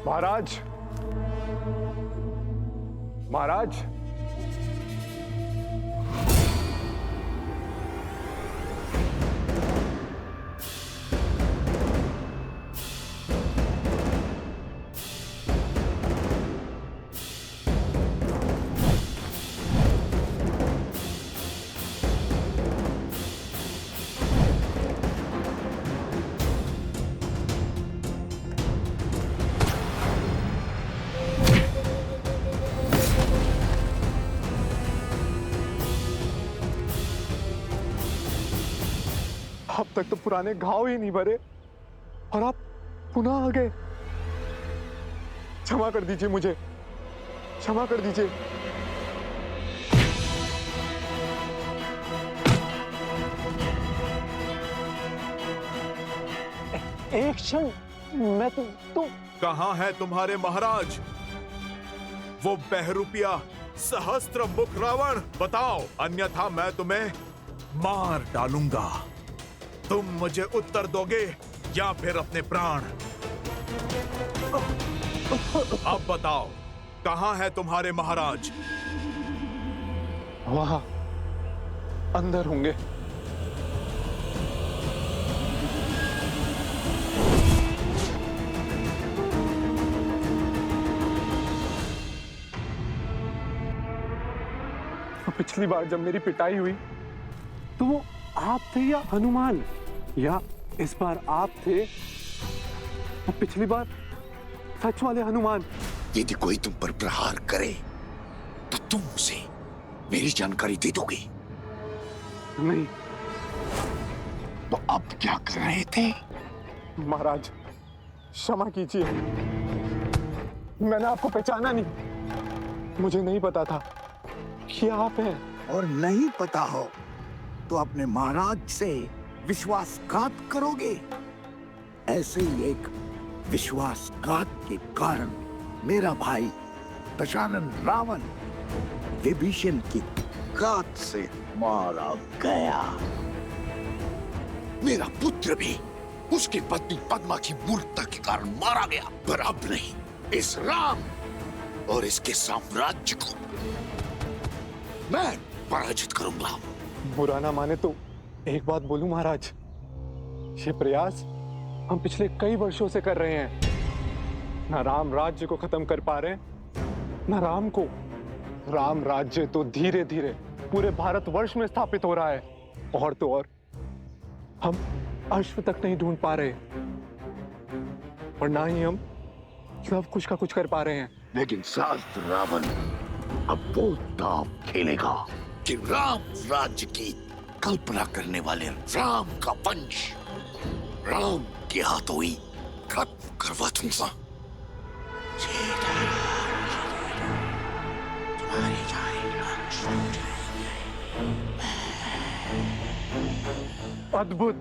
महाराज, महाराज, अब तक तो पुराने घाव ही नहीं भरे और आप पुनः आ गए। क्षमा कर दीजिए मुझे, क्षमा कर दीजिए। एक क्षण, मैं तो कहां है तुम्हारे महाराज? वो बहरूपिया सहस्त्र मुख रावण, बताओ, अन्यथा मैं तुम्हें मार डालूंगा। तुम मुझे उत्तर दोगे या फिर अपने प्राण? अब बताओ, कहां है तुम्हारे महाराज? वहां अंदर होंगे। पिछली बार जब मेरी पिटाई हुई तो वो आप थे या हनुमान, या इस बार आप थे और पिछली बार सच वाले हनुमान? यदि कोई तुम पर प्रहार करे तो तुम उसे मेरी जानकारी दे दोगे? नहीं। तो अब क्या कर रहे थे? महाराज क्षमा कीजिए, मैंने आपको पहचाना नहीं। मुझे नहीं पता था कि आप हैं। और नहीं पता हो तो अपने महाराज से विश्वासघात करोगे? ऐसे ही एक विश्वासघात के कारण मेरा भाई दशानन रावण विभीषण की घात से मारा गया। मेरा पुत्र भी उसकी पत्नी पद्मा की मूर्खता के कारण मारा गया, पर अब नहीं, इस राम और इसके साम्राज्य को मैं पराजित करूंगा। बुरा ना माने तो एक बात बोलूं महाराज, ये प्रयास हम पिछले कई वर्षों से कर रहे हैं। ना राम राज्य को खत्म कर पा रहे, ना राम को। राम राज्य तो धीरे धीरे पूरे भारतवर्ष में स्थापित हो रहा है, और तो और हम अश्व तक नहीं ढूंढ पा रहे, और ना ही हम सब कुछ का कुछ कर पा रहे हैं। लेकिन शास्त्र रावण अब वो दांव खेलेगा कि राम राज्य की कल्पना करने वाले राम का वंश राम के हाथों ही खत्म करवा दूंगा। अद्भुत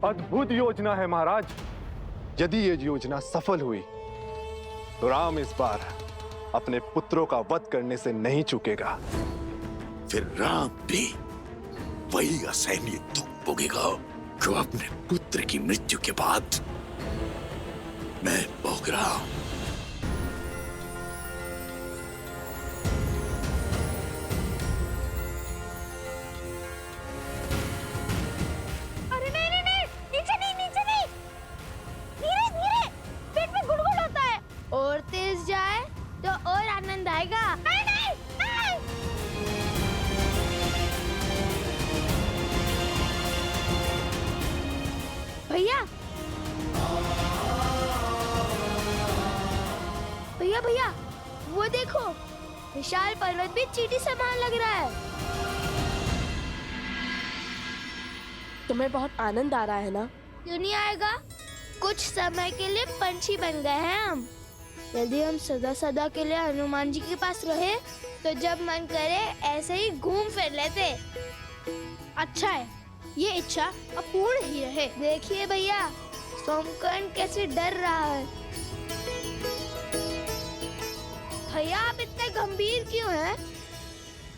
अद्भुत योजना है महाराज। यदि ये योजना सफल हुई तो राम इस बार अपने पुत्रों का वध करने से नहीं चूकेगा। फिर राम भी वही असहनीय दुख भोगेगा जो अपने पुत्र की मृत्यु के बाद मैं भोग रहा हूं। अरे नहीं नहीं नहीं, नीचे नहीं, नीचे नहीं, धीरे धीरे, पेट में गुड़गुड़ होता है। और तेज जाए तो और आनंद आएगा। नहीं नहीं नहीं। भैया भैया भैया, वो देखो, विशाल पर्वत भी चींटी समान लग रहा है। तुम्हें बहुत आनंद आ रहा है ना? क्यों नहीं आएगा? कुछ समय के लिए पंछी बन गए हैं हम। यदि हम सदा सदा के लिए हनुमान जी के पास रहे तो जब मन करे ऐसे ही घूम फिर लेते। अच्छा है, ये इच्छा अब पूर्ण ही रहे। देखिए भैया, सोमकर्ण कैसे डर रहा है। भैया आप इतने गंभीर क्यों हैं?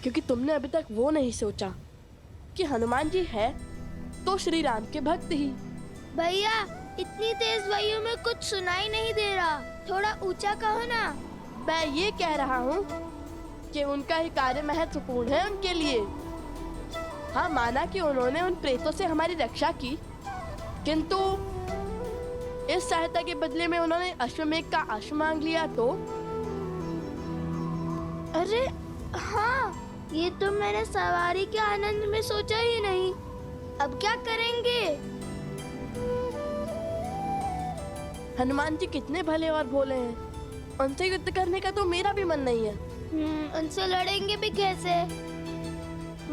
क्योंकि तुमने अभी तक वो नहीं सोचा कि हनुमान जी है तो श्री राम के भक्त ही। भैया इतनी तेज वायु में कुछ सुनाई नहीं दे रहा। थोड़ा ऊंचा कहो ना। मैं ये कह रहा हूँ कि उनका ही कार्य महत्वपूर्ण है उनके लिए। हाँ, माना कि उन्होंने उन प्रेतों से हमारी रक्षा की, किंतु इस सहायता के बदले में उन्होंने अश्वमेघ का अश्व मांग लिया तो? अरे हाँ, ये तो मैंने सवारी के आनंद में सोचा ही नहीं। अब क्या करेंगे? हनुमान जी कितने भले और भोले हैं। उनसे युद्ध करने का तो मेरा भी मन नहीं है। उनसे लड़ेंगे भी कैसे?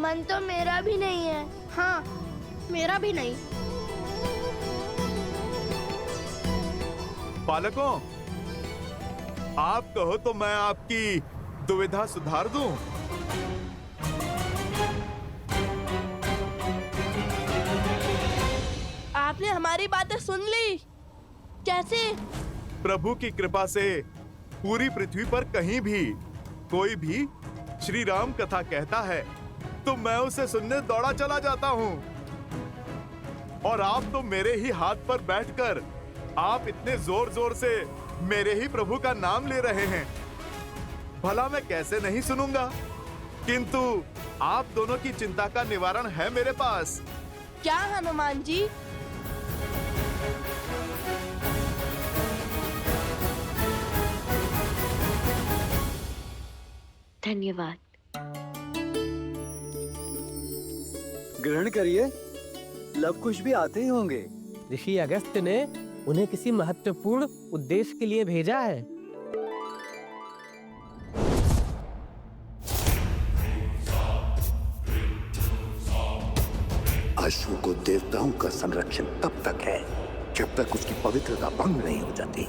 मन तो मेरा भी नहीं है। हाँ, मेरा भी नहीं। बालकों, आप कहो तो मैं आपकी दुविधा सुधार दूं। आपने हमारी बातें सुन ली? कैसे? प्रभु की कृपा से पूरी पृथ्वी पर कहीं भी कोई भी श्री राम कथा कहता है तो मैं उसे सुनने दौड़ा चला जाता हूँ। और आप तो मेरे ही हाथ पर बैठकर आप इतने जोर जोर से मेरे ही प्रभु का नाम ले रहे हैं, भला मैं कैसे नहीं सुनूंगा? किंतु आप दोनों की चिंता का निवारण है मेरे पास। क्या हनुमान जी? धन्यवाद। ग्रहण करिए, लव कुश भी आते ही होंगे। ऋषि अगस्त्य ने उन्हें किसी महत्वपूर्ण उद्देश्य के लिए भेजा है। अश्व को देवताओं का संरक्षण तब तक है जब तक उसकी पवित्रता भंग नहीं हो जाती।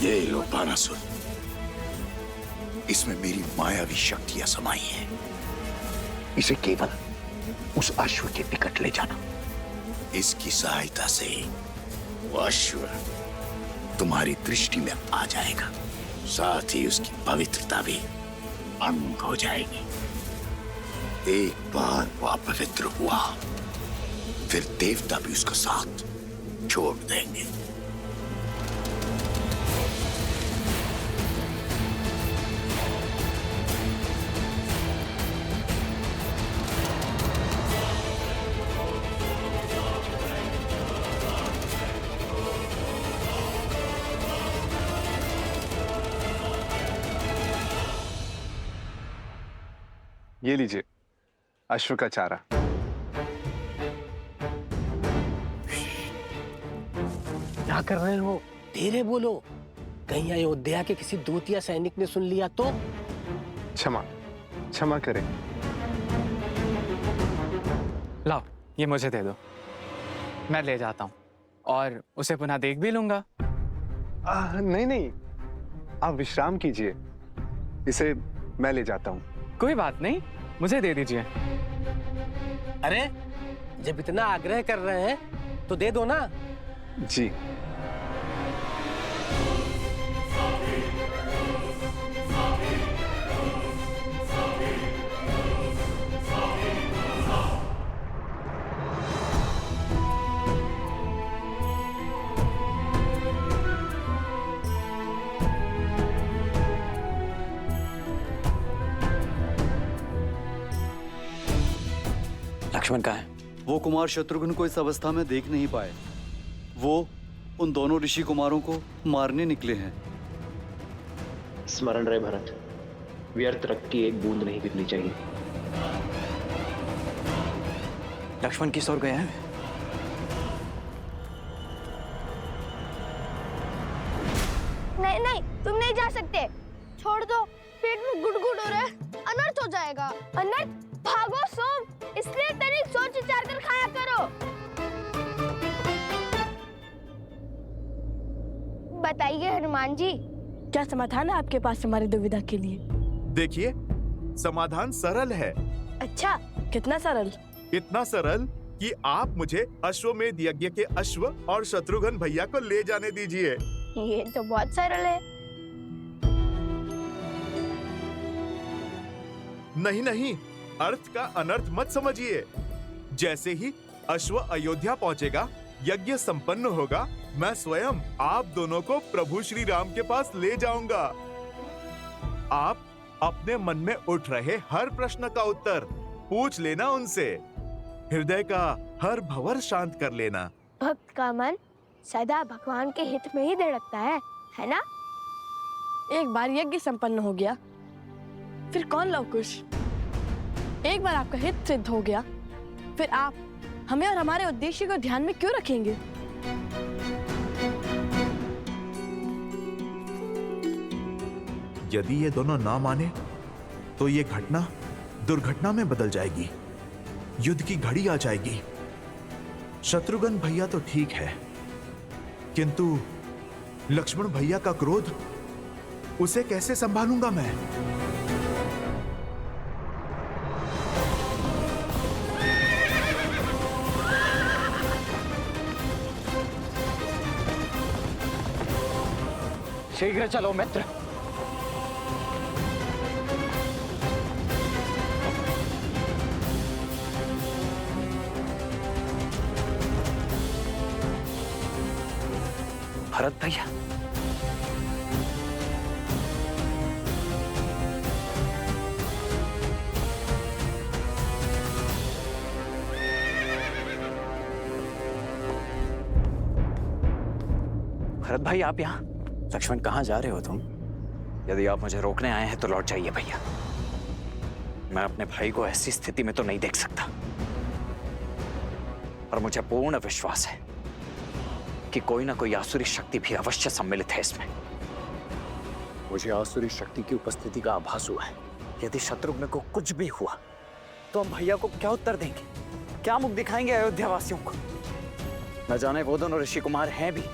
ये लो बानासुर, इसमें मेरी मायावी शक्तियां समाई हैं। इसे केवल उस अश्व के निकट ले जाना। इसकी सहायता से वो अश्व तुम्हारी दृष्टि में आ जाएगा, साथ ही उसकी पवित्रता भी भंग हो जाएगी। एक बार वो अपवित्र हुआ, फिर देवता भी उसका साथ छोड़ देंगे। ये लीजिए अश्व का चारा। क्या कर रहे हो? धीरे बोलो, कहीं अयोध्या के किसी दूत या सैनिक ने सुन लिया तो? क्षमा क्षमा करें। लाओ, ये मुझे दे दो, मैं ले जाता हूँ और उसे पुनः देख भी लूंगा। नहीं नहीं, आप विश्राम कीजिए, इसे मैं ले जाता हूँ। कोई बात नहीं, मुझे दे दीजिए। अरे, जब इतना आग्रह कर रहे हैं तो दे दो ना। जी। लक्ष्मण कहाँ है? वो कुमार शत्रुघ्न को इस अवस्था में देख नहीं पाए। वो उन दोनों ऋषि कुमारों को मारने निकले हैं। स्मरण रहे भरत, व्यर्थ रक्त की एक बूंद नहीं गिरनी चाहिए। लक्ष्मण किस ओर गए हैं? नहीं नहीं, तुम नहीं जा सकते। छोड़ दो, पेट में गुड़गुड़ हो रहा है, अनर्थ हो जाएगा। अनर्थ? भागो सोम, इसलिए तनिक सोच विचार कर खाया करो। बताइए हनुमान जी, क्या समाधान है आपके पास हमारी दुविधा के लिए? देखिए, समाधान सरल है। अच्छा, कितना सरल? इतना सरल कि आप मुझे अश्वमेध यज्ञ के अश्व और शत्रुघ्न भैया को ले जाने दीजिए। ये तो बहुत सरल है। नहीं नहीं, अर्थ का अनर्थ मत समझिए। जैसे ही अश्व अयोध्या पहुंचेगा, यज्ञ संपन्न होगा, मैं स्वयं आप दोनों को प्रभु श्री राम के पास ले जाऊंगा। आप अपने मन में उठ रहे हर प्रश्न का उत्तर पूछ लेना उनसे। हृदय का हर भंवर शांत कर लेना। भक्त का मन सदा भगवान के हित में ही धड़कता है ना? एक बार यज्ञ संपन्न हो गया, फिर कौन लवकुश? एक बार आपका हित सिद्ध हो गया, फिर आप हमें और हमारे उद्देश्य को ध्यान में क्यों रखेंगे? यदि ये दोनों ना माने तो ये घटना दुर्घटना में बदल जाएगी। युद्ध की घड़ी आ जाएगी। शत्रुघ्न भैया तो ठीक है, किंतु लक्ष्मण भैया का क्रोध, उसे कैसे संभालूंगा मैं? शीघ्र चलो मित्र। भरत भैया, भरत भाई, आप यहाँ? लक्ष्मण कहाँ जा रहे हो तुम? यदि आप मुझे रोकने आए हैं तो लौट जाइए भैया। मैं अपने भाई को ऐसी स्थिति में तो नहीं देख सकता। और मुझे पूर्ण विश्वास है कि कोई ना कोई आसुरी शक्ति भी अवश्य सम्मिलित है इसमें। मुझे आसुरी शक्ति की उपस्थिति का आभास हुआ है। यदि शत्रुघ्न को कुछ भी हुआ तो हम भैया को क्या उत्तर देंगे? क्या मुख दिखाएंगे अयोध्या वासियों को? न जाने वो दोनों ऋषि कुमार हैं भी,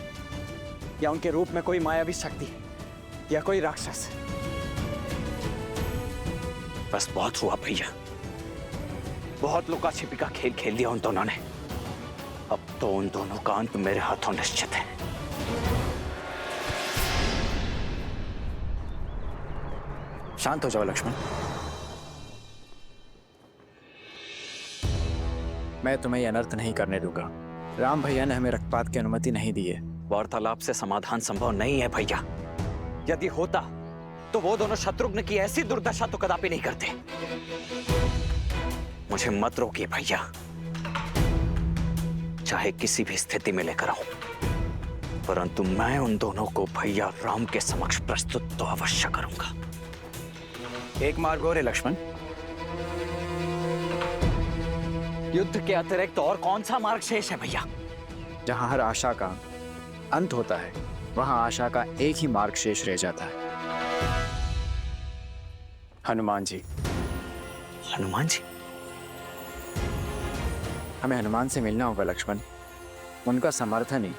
या उनके रूप में कोई मायावी शक्ति या कोई राक्षस। बस बहुत हुआ भैया, बहुत लुका छिपी का खेल खेल लिया उन दोनों ने। अब तो उन दोनों का अंत मेरे हाथों निश्चित है। शांत हो जाओ लक्ष्मण। मैं तुम्हें यह अनर्थ नहीं करने दूंगा। राम भैया ने हमें रक्तपात की अनुमति नहीं दी है। वार्तालाप से समाधान संभव नहीं है भैया। यदि होता तो वो दोनों शत्रुघ्न की ऐसी दुर्दशा तो कदापि नहीं करते। मुझे मत रोकिए भैया, चाहे किसी भी स्थिति में लेकर आऊं, परंतु मैं उन दोनों को भैया राम के समक्ष प्रस्तुत तो अवश्य करूंगा। एक मार्ग और है लक्ष्मण। युद्ध के अतिरिक्त और कौन सा मार्ग शेष है भैया? जहां हर आशा का अंत होता है, वहां आशा का एक ही मार्ग शेष रह जाता है। हनुमान जी। हनुमान जी? हमें हनुमान से मिलना होगा लक्ष्मण। उनका समर्थन ही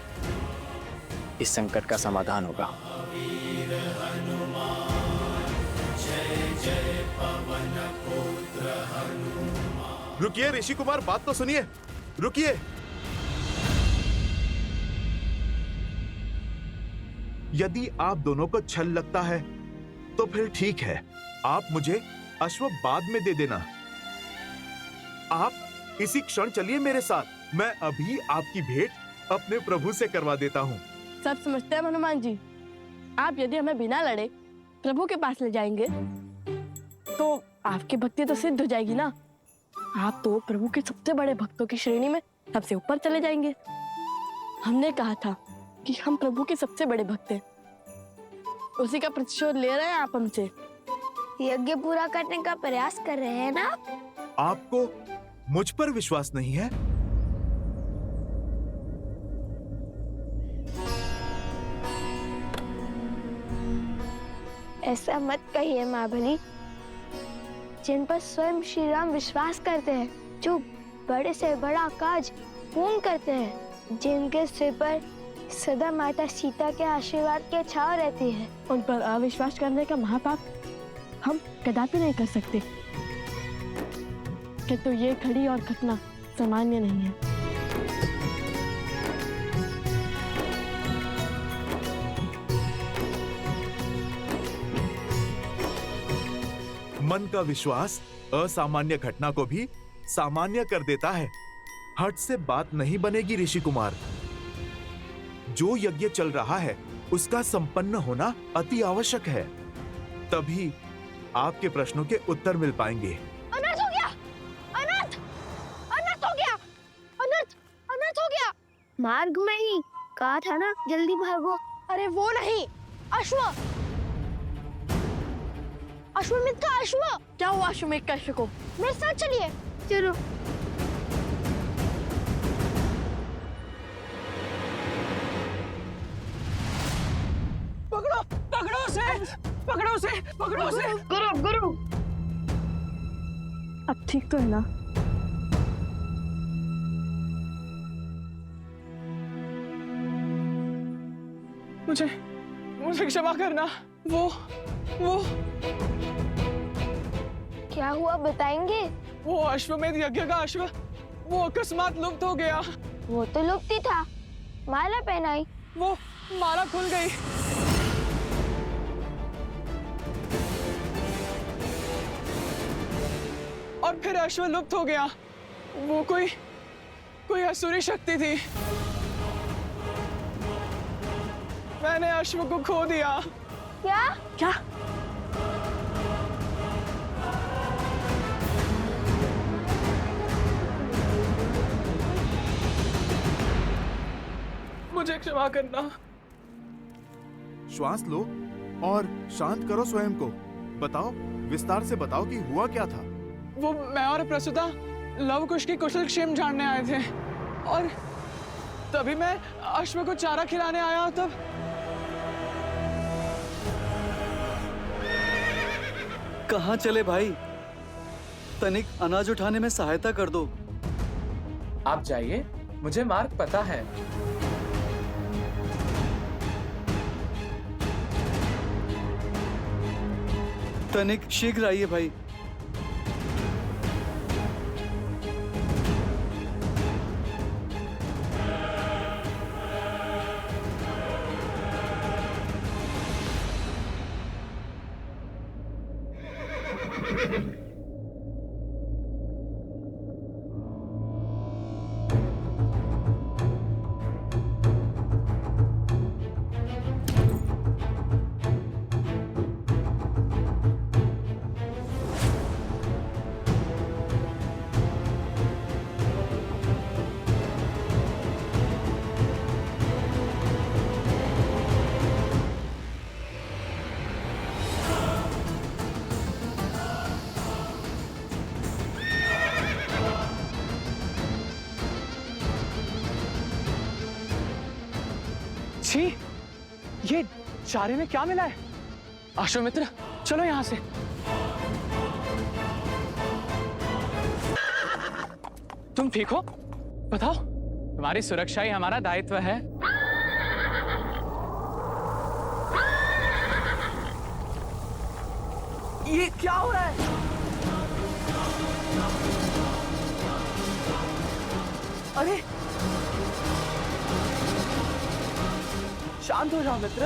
इस संकट का समाधान होगा। रुकिए ऋषि कुमार, बात तो सुनिए। रुकिए। यदि आप दोनों को छल लगता है तो फिर ठीक है, आप मुझे अश्व बाद में दे देना। आप इसी क्षण चलिए मेरे साथ। मैं अभी आपकी भेंट अपने प्रभु से करवा देता हूँ। सब समझते हैं हनुमान जी। आप यदि हमें बिना लड़े प्रभु के पास ले जाएंगे तो आपकी भक्ति तो सिद्ध हो जाएगी ना। आप तो प्रभु के सबसे बड़े भक्तों की श्रेणी में सबसे ऊपर चले जाएंगे। हमने कहा था कि हम प्रभु के सबसे बड़े भक्त हैं। उसी का प्रतिशोध ले रहे हैं आप हमसे। यज्ञ पूरा करने का प्रयास कर रहे हैं ना आप? आपको मुझ पर विश्वास नहीं है? ऐसा मत कहिए महाबली। जिन पर स्वयं श्री राम विश्वास करते हैं, जो बड़े से बड़ा काज पूर्ण करते हैं, जिनके सिर पर सदा माता सीता के आशीर्वाद की छाव रहती है, उन पर अविश्वास करने का महापाप हम कदापि नहीं कर सकते। किंतु ये घड़ी और घटना सामान्य नहीं है। मन का विश्वास असामान्य घटना को भी सामान्य कर देता है। हट से बात नहीं बनेगी ऋषि कुमार। जो यज्ञ चल रहा है उसका संपन्न होना अति आवश्यक है, तभी आपके प्रश्नों के उत्तर मिल पाएंगे। अनर्थ हो गया, अनर्थ, अनर्थ हो गया, अनर्थ, अनर्थ हो गया। मार्ग में ही कहा था ना, जल्दी भागो। अरे वो नहीं, अश्व, अश्वमेध का अश्व। क्या हुआ अश्वमेध का अश्व को? मेरे साथ चलिए। चलो। पकड़ो, पकड़ो उसे, पकड़ो उसे, पकड़ो उसे। गुरु, गुरु। अब ठीक तो है ना? मुझे क्षमा करना। वो क्या हुआ बताएंगे? वो अश्वमेध यज्ञ का अश्व वो अकस्मात लुप्त हो गया। वो तो लुप्त ही था। माला पहनाई। वो माला खुल गई। और फिर अश्व लुप्त हो गया। वो कोई असुरी शक्ति थी। मैंने अश्व को खो दिया। क्या? क्या? मुझे क्षमा करना। श्वास लो और शांत करो स्वयं को। बताओ, विस्तार से बताओ कि हुआ क्या था। वो मैं और प्रसूता लव कुश की कुशल क्षेम जानने आए थे और तभी मैं अश्व को चारा खिलाने आया। तब कहाँ चले भाई? तनिक अनाज उठाने में सहायता कर दो। आप जाइए, मुझे मार्ग पता है। तनिक शीघ्र आइए भाई। छी, ये चारे में क्या मिला है? अश्वमित्र, चलो यहाँ से। तुम ठीक हो? बताओ, तुम्हारी सुरक्षा ही हमारा दायित्व है। ये क्या हो रहा है? अरे शांत हो जाओ मित्र।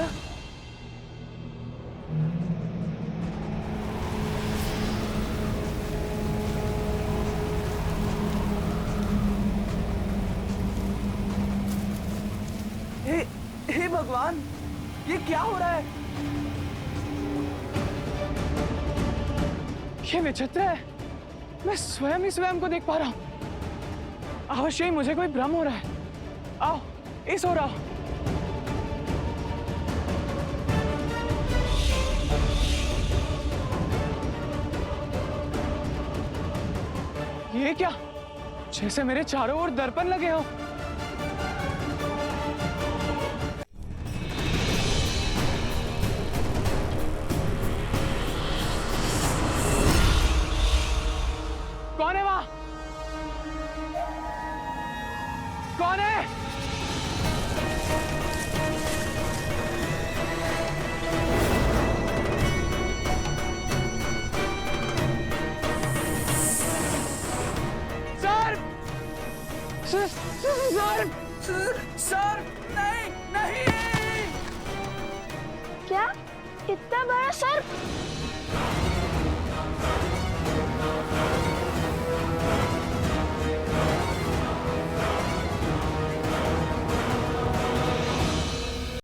हे भगवान, ये क्या हो रहा है? ये विचित्र है। मैं स्वयं ही स्वयं को देख पा रहा हूं। अवश्य ही मुझे कोई भ्रम हो रहा है। आओ, इस हो रहा हो। ये क्या? जैसे मेरे चारों ओर दर्पण लगे हो। कौन है वहां? कौन है? सर, नहीं। क्या? इतना बड़ा सर्प?